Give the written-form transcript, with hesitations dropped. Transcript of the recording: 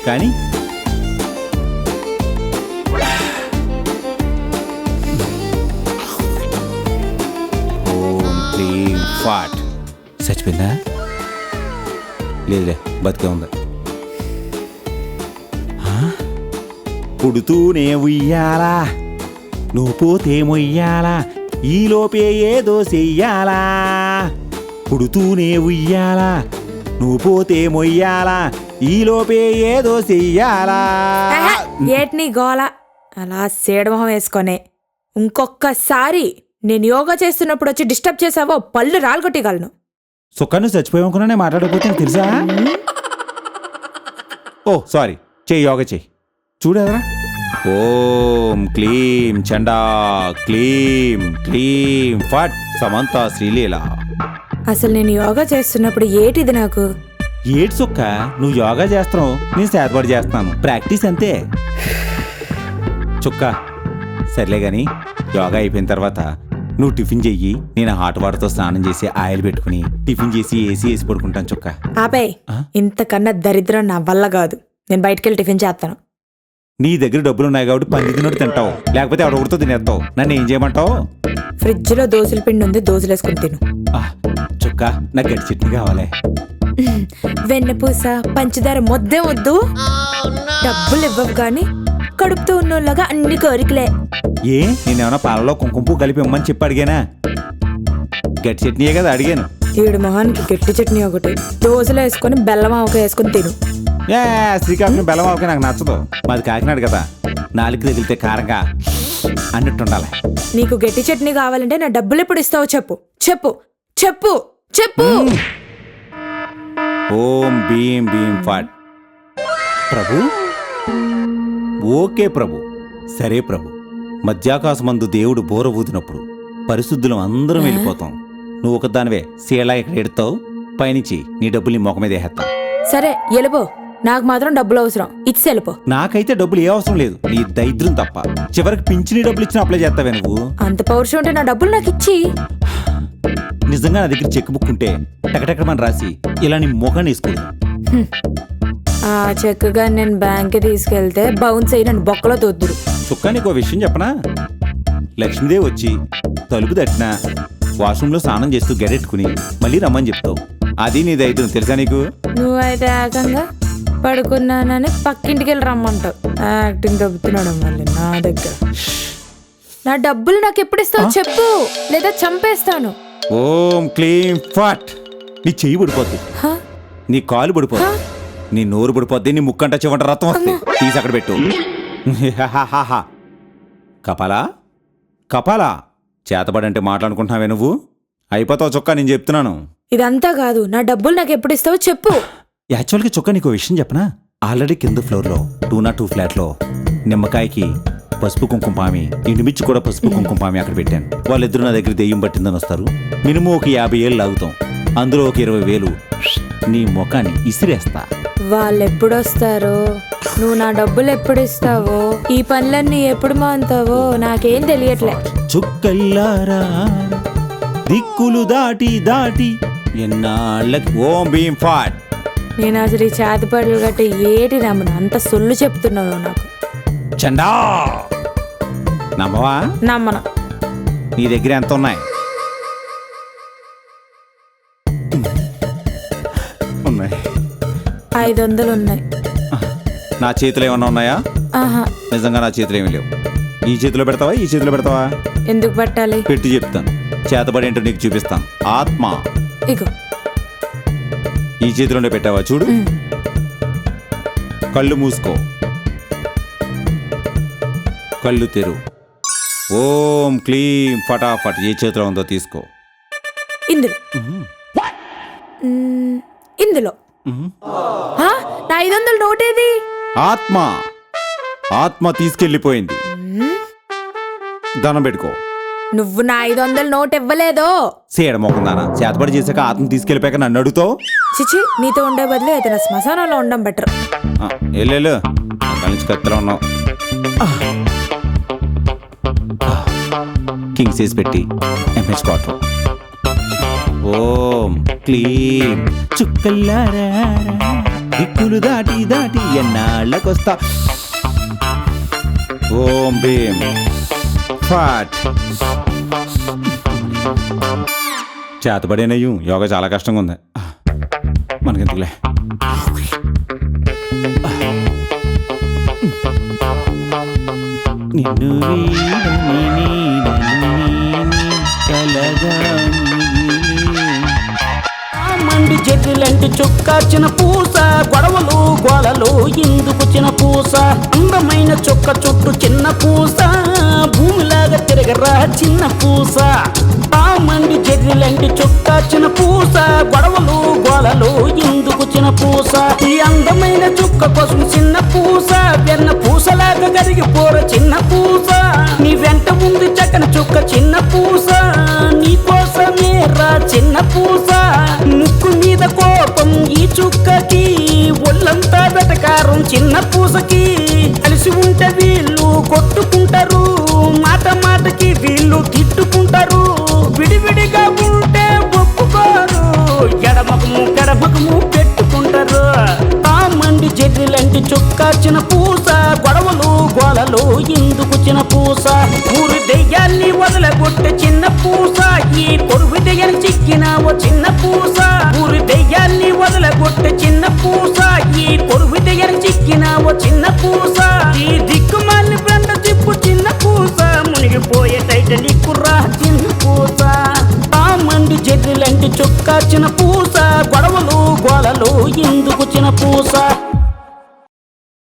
కానీ ఫాట్ చచ్చిపోయిందా? లేదులే, బతికే ఉంది. పుడుతూనే ఉయ్యాలా, నువ్వు పోతే మొయ్యాలా, ఈలోపే ఏదో చెయ్యాలా. పుడుతూనే ఉయ్యాలా, నువ్వు పోతే మొయ్యాలా, ఈలోపే ఏదో చెయ్యాలా. ఏట్ని గోల అలా సేడమొహం వేసుకొనే. ఇంకొక్కసారి నేను యోగా చేస్తున్నప్పుడు వచ్చి డిస్టర్బ్ చేసావో పళ్ళు రాలగొట్టగలను. సుఖాన్ని చచ్చిపోయానుకున్నా మాట్లాడకపోతే తెలుసా? ఓ సారీ, చెయ్యి, యోగా చెయ్యి. చూడరా. ఓం క్లీం చండా క్లీం క్లీం ఫట్ సమంత శ్రీలీల. అసలు నేను యోగా చేస్తున్నప్పుడు ఏటిది నాకు? ఏటి సుక్క, నువ్వు యోగా చేస్తున్నావు, నేను సేదపాటు చేస్తున్నాను. ప్రాక్టీస్ అంతే. చుక్క సర్లే గాని, యోగా అయిపోయిన తర్వాత నువ్వు టిఫిన్ చెయ్యి, నేను హాట్ వాటర్తో స్నానం చేసి ఆయిల్ పెట్టుకుని టిఫిన్ చేసి ఏసీ వేసి పడుకుంటాను. చుక్క ఆపే, ఇంతకన్నా దరిద్రం నా వల్ల కాదు. నేను బయటకెళ్ళి టిఫిన్ చేస్తాను. నీ దగ్గర డబ్బులు ఉన్నాయి కాబట్టి పంది తిన్నట్టు తింటావు, లేకపోతే ఎవడొకటితో తినేస్తావు. నన్ను ఏం చేయమంటావు? ఫ్రిడ్జ్ లో దోశల పిండి ఉంది, దోశలు వేసుకుని తిను. చుక్క, నాకు గట్టి చట్నీ కావాలి. వెన్నపూస పంచదార మొద్దే వద్దు. డబ్బులు ఇవ్వవు గాని కడుపుతూ ఉన్నోళ్ళగా అన్ని కోరికలే. ఏ నేనేమన్నా పాలలో కుంకుమ పువ్వు కలిపి ఇమ్మని చెప్పి అడిగానా? గట్టి చట్నీయే కదా అడిగాను. ఏడు మొహానికి గట్టి చట్నీ ఒకటి, దోశలు వేసుకొని బెల్లం ఆవక వేసుకుని తిను. శ్రీకాకుళం బెల్లం ఆవక నాకు నచ్చదు, మాది కాకినాడ కదా, నాలుగు తగిలితే కారంగా అన్నట్టు ఉండాలి. నీకు గట్టి చట్నీ కావాలంటే నా డబ్బులు ఎప్పుడు ఇస్తావో చెప్పు. చెప్పు చెప్పు చెప్పు. ఓం భీం భీం ఫట్. ప్రభు. ఓకే ప్రభు, సరే ప్రభు. మధ్యాకాశమందు దేవుడు బోర ఊదినప్పుడు పరిశుద్ధులం అందరం వెళ్ళిపోతాం. నువ్వు ఒకదానివే సీలా ఇక్కడ ఎడతావు, పైనుంచి నీ డబ్బులు నీ మొఖం మీద వేస్తావు. సరే వెళ్ళిపో, నాకు మాత్రం డబ్బులు అవసరం, ఇచ్చి వెళ్ళిపో. నాకైతే డబ్బులు ఏ అవసరం లేదు, నీ దరిద్రం తప్ప. చివరికి పింఛని డబ్బులు ఇచ్చిన అప్లై చేస్తావే నువ్వు? అంత పౌరుషం ఉంటే నా డబ్బులు నాకు ఇచ్చి. నిజంగా నా దగ్గర చెక్ బుక్ ఉంటే టకటకమని రాసి ఇలా నీ మొఖాన్ని వేసుకో. ఆ చెక్గా నేను బ్యాంక్ తీసుకెళ్తే బౌన్స్ అయ్యి నన్ను బొక్కలో తోద్దురు. చుక్కా, నీకు విషయం చెప్పనా? లక్ష్మీదేవి వచ్చి తలుపు తట్టినా వాష్రూమ్ లో స్నానం చేస్తూ గెడెట్టుకుని మళ్ళీ రమ్మని చెప్తావు. అది నీ దైత్యం తెలుసా నీకు? నువ్వైతే ఏకంగా పడుకున్నానని పక్కింటికి వెళ్ళి రమ్మంటావు. యాక్టింగ్ దొబ్బుతున్నాడు మళ్ళీ నా దగ్గర. నా డబ్బులు నాకు ఎప్పుడు ఇస్తావు చెప్పు, లేదా చంపేస్తాను. ఓం క్లీం ఫట్. నీ చెయ్యి పడిపోద్ది, నీ కాలు పడిపోద్ది, నీ నోరు పడిపోద్ది, నీ ముక్కంట చివంట రక్తం వస్తుంది. తీసి అక్కడ పెట్టు. కపాలా కపాలా, చేతబడంటే మాట్లాడుకుంటున్నావే నువ్వు? అయిపోతావు చుక్క, నేను చెప్తున్నాను. ఇదంతా కాదు, నా డబ్బులు నాకు ఎప్పుడు ఇస్తావో చెప్పు. యాక్చువల్గా చుక్క, నీకు విషయం చెప్పనా? ఆల్రెడీ కింద ఫ్లోర్లో 202 ఫ్లాట్లో నిమ్మకాయకి పసుపు కుంకుమ పామి, ఇంటిమిచ్చి కూడా పసుపు కుంకుమ పామి అక్కడ పెట్టాను. వాళ్ళిద్దరు నా దగ్గర దెయ్యం పట్టిందని వస్తారు. మినిమం ఒక 50 ఏళ్ళు లాగుతాం, అందులో ఒక 20,000 నీ ముఖాన్ని ఇసిరేస్తా. వాళ్ళు ఎప్పుడు వస్తారో, నువ్వు నా డబ్బులు ఎప్పుడు ఇస్తావో, ఈ పనులన్నీ ఎప్పుడు మానుతావో నాకేం తెలియట్లే. చుక్కల్లారా దిక్కులు దాటి దాటి ఎన్నాళ్ళకి. ఓం భీం ఫాట్. నేను అసలు ఈ చేతపడులు గట్ట ఏటి నమ్మను, అంత సొల్లు చెప్తున్నావు నాకు. చండా నమ్మవా? నమ్మను. నీ దగ్గర ఎంత ఉన్నాయి? ఉన్నాయి. 500 ఉన్నాయి. నా చేతిలో ఏమన్నా ఉన్నాయా? ఆహా, నిజంగా నా చేతిలో ఏమి లేవు. ఈ చేతిలో పెడతావా, ఈ చేతిలో పెడతావా? ఎందుకు పట్టాలి? పెట్టి చెప్తాను. చేతబడి ఏంటో నీకు చూపిస్తాను. ఆత్మ ఇగో ఈ చేతిలోనే పెట్టావా? చూడు. కళ్ళు మూసుకో, కళ్ళు తెరు. ఓం క్లీం ఫటాఫట్. ఏ చేతిలో ఉందో తీసుకో. ఇందులో ఇందులో నా 500 నోటేది? ఆత్మ ఆత్మ తీసుకెళ్ళిపోయింది. దండం పెట్టుకో. నువ్వు నా 500 నోట్ ఇవ్వలేదో? సేడ మొక్కుందానా? చేతబడి చేశాక ఆత్మ తీసుకెళ్ళిపోయాక నన్ను అడుగుతావు? చిచి, నీతో ఉండే బదులు ఏదైనా శ్మశానంలో ఉండడం బెటర్. వెళ్ళు, అక్కడి నుంచి కత్తిలో ఉన్నావు. కింగ్ సైజ్ పెట్టి ఎంహెచ్ క్వార్టర్. ఓం క్లీం చుక్కల్లారా దిక్కులు దాటి దాటి ఎన్నాళ్ళకొస్తా. ఓం భీం ఫాట్. చేతబడేనయ్యూ, యోగా చాలా కష్టంగా ఉంది. మనకెందుకులే. నిన్ను వీడని నీడని కలగా మండి చెట్లంటి చుక్కాచిన పూస, గొడవలు గోళలు ఎందుకొచ్చిన పూస, అందమైన చుక్క చుట్టూ చిన్న పూస, భూమిలాగా తిరగరా చిన్న పూస. ఆ మండి చెట్లంటి చుక్కాచిన పూస, గొడవలు గోళలు ఎందుకొచ్చిన పూస, ఈ అందమైన చుక్క కోసం చిన్న పూస, వెన్న పూసలాగా కరిగిపోర చిన్న పూస, నీ వెంట ఉంది చక్కని చుక్క చిన్న పూస, నీ కోసమే రా చిన్న పూస. ముక్కు మీద కోపం ఈ చుక్కకి, ఒళ్ళంతా వెటకారం చిన్న పూసకి, కలిసి ఉంటే వీళ్ళు కొట్టుకుంటారు, మాట మాటకి వీళ్ళు తిట్టుకుంటారు, విడివిడిగా ఉంటే ఒప్పుకోరు, ఎడమకము గడమకము పెట్టుకుంటారు. ఆ మండి చెట్లంటి చుక్కాచిన పూస, గొడవలు గోళలు ఎందుకొచ్చిన పూస, ఊరి దెయ్యాన్ని వదలగొట్టే చిన్న పూస, ఈ కొరువు దెయ్యాన్ని చిక్కిన ఓ చిన్న పూస, ఊరి దెయ్యాన్ని వదలగొట్టే చిన్న పూస, ఈ కొరువు దెయ్యాన్ని చిక్కిన ఓ చిన్న పూస, ఈ దిక్కుమాలిన బ్రండ తిప్పు చిన్న పూస, మునిగిపోయే టైటానిక్ రా చిన్న పూస. ఆ మండి చెట్లంటి చుక్కాచిన పూస, గొడవలు గోళలు ఎందుకొచ్చిన పూస.